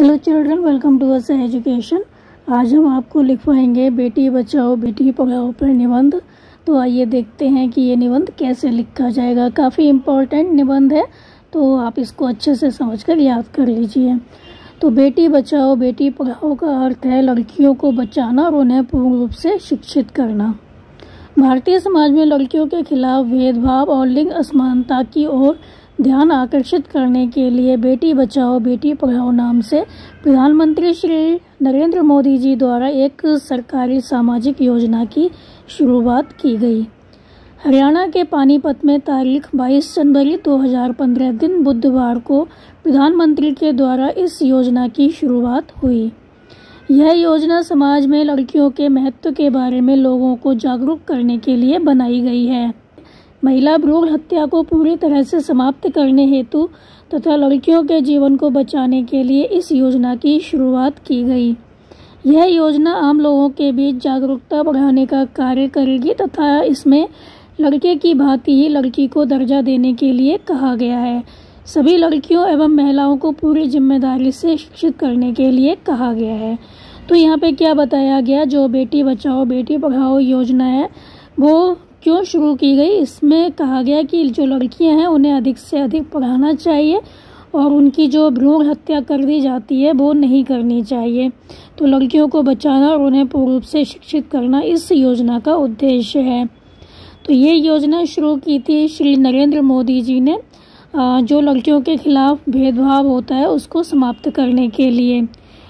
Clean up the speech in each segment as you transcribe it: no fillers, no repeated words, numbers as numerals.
Hello children, welcome to us education. आज हम आपको लिखवाएंगे बेटी बचाओ बेटी पढ़ाओ पर निबंध। तो आइए देखते हैं कि ये निबंध कैसे लिखा जाएगा। काफ़ी इम्पोर्टेंट निबंध है, तो आप इसको अच्छे से समझकर याद कर लीजिए। तो बेटी बचाओ बेटी पढ़ाओ का अर्थ है लड़कियों को बचाना और उन्हें पूर्ण रूप से शिक्षित करना। भारतीय समाज में लड़कियों के खिलाफ भेदभाव और लिंग असमानता की ओर ध्यान आकर्षित करने के लिए बेटी बचाओ बेटी पढ़ाओ नाम से प्रधानमंत्री श्री नरेंद्र मोदी जी द्वारा एक सरकारी सामाजिक योजना की शुरुआत की गई। हरियाणा के पानीपत में तारीख 22 जनवरी 2015 दिन बुधवार को प्रधानमंत्री के द्वारा इस योजना की शुरुआत हुई। यह योजना समाज में लड़कियों के महत्व के बारे में लोगों को जागरूक करने के लिए बनाई गई है। महिला भ्रूण हत्या को पूरी तरह से समाप्त करने हेतु तथा लड़कियों के जीवन को बचाने के लिए इस योजना की शुरुआत की गई। यह योजना आम लोगों के बीच जागरूकता बढ़ाने का कार्य करेगी तथा इसमें लड़के की भांति ही लड़की को दर्जा देने के लिए कहा गया है। सभी लड़कियों एवं महिलाओं को पूरी जिम्मेदारी से शिक्षित करने के लिए कहा गया है। तो यहाँ पे क्या बताया गया, जो बेटी बचाओ बेटी पढ़ाओ योजना है वो क्यों शुरू की गई। इसमें कहा गया कि जो लड़कियां हैं उन्हें अधिक से अधिक पढ़ाना चाहिए और उनकी जो भ्रूण हत्या कर दी जाती है वो नहीं करनी चाहिए। तो लड़कियों को बचाना और उन्हें पूर्ण रूप से शिक्षित करना इस योजना का उद्देश्य है। तो ये योजना शुरू की थी श्री नरेंद्र मोदी जी ने, जो लड़कियों के खिलाफ भेदभाव होता है उसको समाप्त करने के लिए।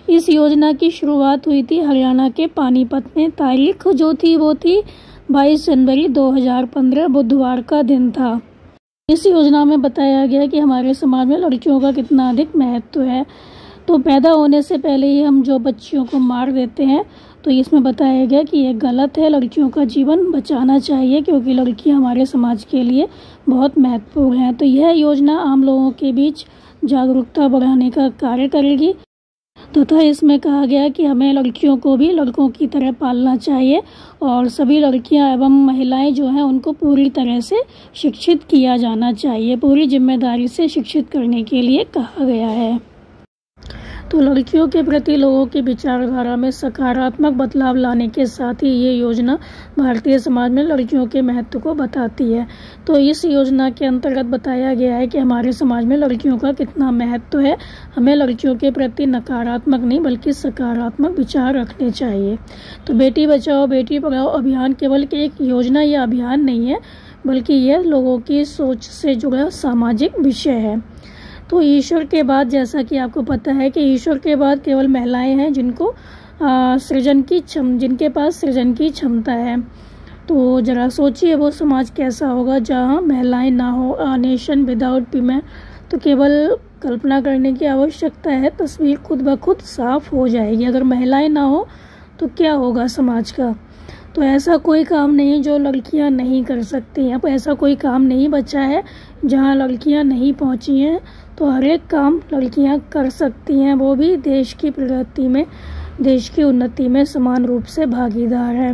इस योजना की शुरुआत हुई थी हरियाणा के पानीपत में। तारीख जो थी वो थी 22 जनवरी 2015 बुधवार का दिन था। इस योजना में बताया गया कि हमारे समाज में लड़कियों का कितना अधिक महत्व है। तो पैदा होने से पहले ही हम जो बच्चियों को मार देते हैं, तो इसमें बताया गया कि ये गलत है। लड़कियों का जीवन बचाना चाहिए क्योंकि लड़कियां हमारे समाज के लिए बहुत महत्वपूर्ण हैं। तो यह योजना आम लोगों के बीच जागरूकता बढ़ाने का कार्य करेगी तथा इसमें कहा गया कि हमें लड़कियों को भी लड़कों की तरह पालना चाहिए और सभी लड़कियां एवं महिलाएं जो हैं उनको पूरी तरह से शिक्षित किया जाना चाहिए। पूरी जिम्मेदारी से शिक्षित करने के लिए कहा गया है। तो लड़कियों के प्रति लोगों की विचारधारा में सकारात्मक बदलाव लाने के साथ ही ये योजना भारतीय समाज में लड़कियों के महत्व को बताती है। तो इस योजना के अंतर्गत बताया गया है कि हमारे समाज में लड़कियों का कितना महत्व है। हमें लड़कियों के प्रति नकारात्मक नहीं बल्कि सकारात्मक विचार रखने चाहिए। तो बेटी बचाओ बेटी पढ़ाओ अभियान केवल एक योजना या अभियान नहीं है, बल्कि यह लोगों की सोच से जुड़ा सामाजिक विषय है। तो ईश्वर के बाद, जैसा कि आपको पता है कि ईश्वर के बाद केवल महिलाएं हैं जिनको जिनके पास सृजन की क्षमता है। तो जरा सोचिए वो समाज कैसा होगा जहां महिलाएं ना हो। A nation without women. तो केवल कल्पना करने की आवश्यकता है, तस्वीर खुद ब खुद साफ हो जाएगी। अगर महिलाएं ना हो तो क्या होगा समाज का। तो ऐसा कोई काम नहीं जो लड़कियां नहीं कर सकती हैं। ऐसा कोई काम नहीं बचा है जहां लड़कियां नहीं पहुंची हैं। तो हर एक काम लड़कियां कर सकती हैं, वो भी देश की प्रगति में, देश की उन्नति में समान रूप से भागीदार है।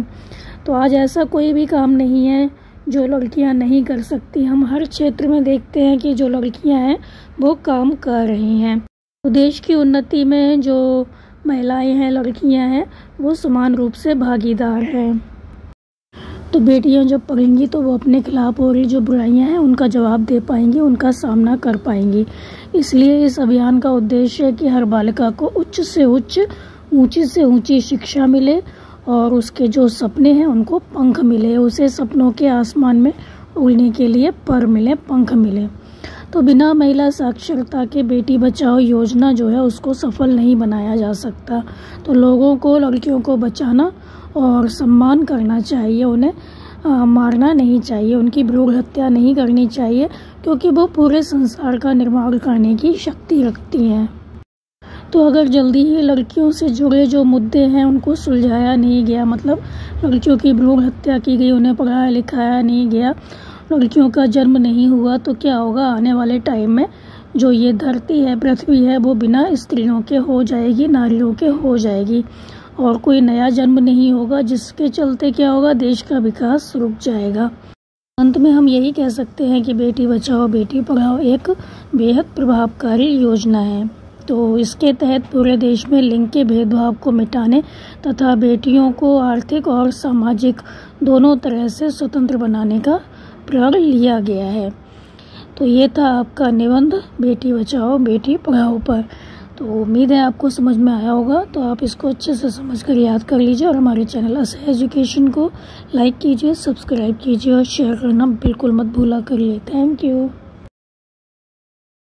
तो आज ऐसा कोई भी काम नहीं है जो लड़कियां नहीं कर सकती। हम हर क्षेत्र में देखते हैं कि जो लड़कियां हैं वो काम कर रही हैं। तो देश की उन्नति में जो महिलाएं हैं, लड़कियां हैं, वो समान रूप से भागीदार हैं। तो बेटियां जब पढ़ेंगी तो वो अपने खिलाफ हो रही जो बुराइयां हैं उनका जवाब दे पाएंगी, उनका सामना कर पाएंगी। इसलिए इस अभियान का उद्देश्य है कि हर बालिका को उच्च से उच्च, ऊंची से ऊंची शिक्षा मिले और उसके जो सपने हैं उनको पंख मिले, उसे सपनों के आसमान में उड़ने के लिए पर मिले, पंख मिले। तो बिना महिला साक्षरता के बेटी बचाओ योजना जो है उसको सफल नहीं बनाया जा सकता। तो लोगों को लड़कियों को बचाना और सम्मान करना चाहिए, उन्हें मारना नहीं चाहिए, उनकी भ्रूण हत्या नहीं करनी चाहिए क्योंकि वो पूरे संसार का निर्माण करने की शक्ति रखती हैं। तो अगर जल्दी ही लड़कियों से जुड़े जो मुद्दे हैं उनको सुलझाया नहीं गया, मतलब लड़कियों की भ्रूण हत्या की गई, उन्हें पढ़ाया लिखाया नहीं गया, लड़कियों का जन्म नहीं हुआ, तो क्या होगा आने वाले टाइम में जो ये धरती है, पृथ्वी है, वो बिना स्त्रियों के हो जाएगी, नारियों के हो जाएगी और कोई नया जन्म नहीं होगा, जिसके चलते क्या होगा, देश का विकास रुक जाएगा। अंत में हम यही कह सकते हैं कि बेटी बचाओ बेटी पढ़ाओ एक बेहद प्रभावकारी योजना है। तो इसके तहत पूरे देश में लिंग के भेदभाव को मिटाने तथा बेटियों को आर्थिक और सामाजिक दोनों तरह से स्वतंत्र बनाने का प्रण लिया गया है। तो ये था आपका निबंध बेटी बचाओ बेटी पढ़ाओ पर। तो उम्मीद है आपको समझ में आया होगा। तो आप इसको अच्छे से समझ कर याद कर लीजिए और हमारे चैनल असह एजुकेशन को लाइक कीजिए, सब्सक्राइब कीजिए और शेयर करना बिल्कुल मत भूला करिए। Thank you.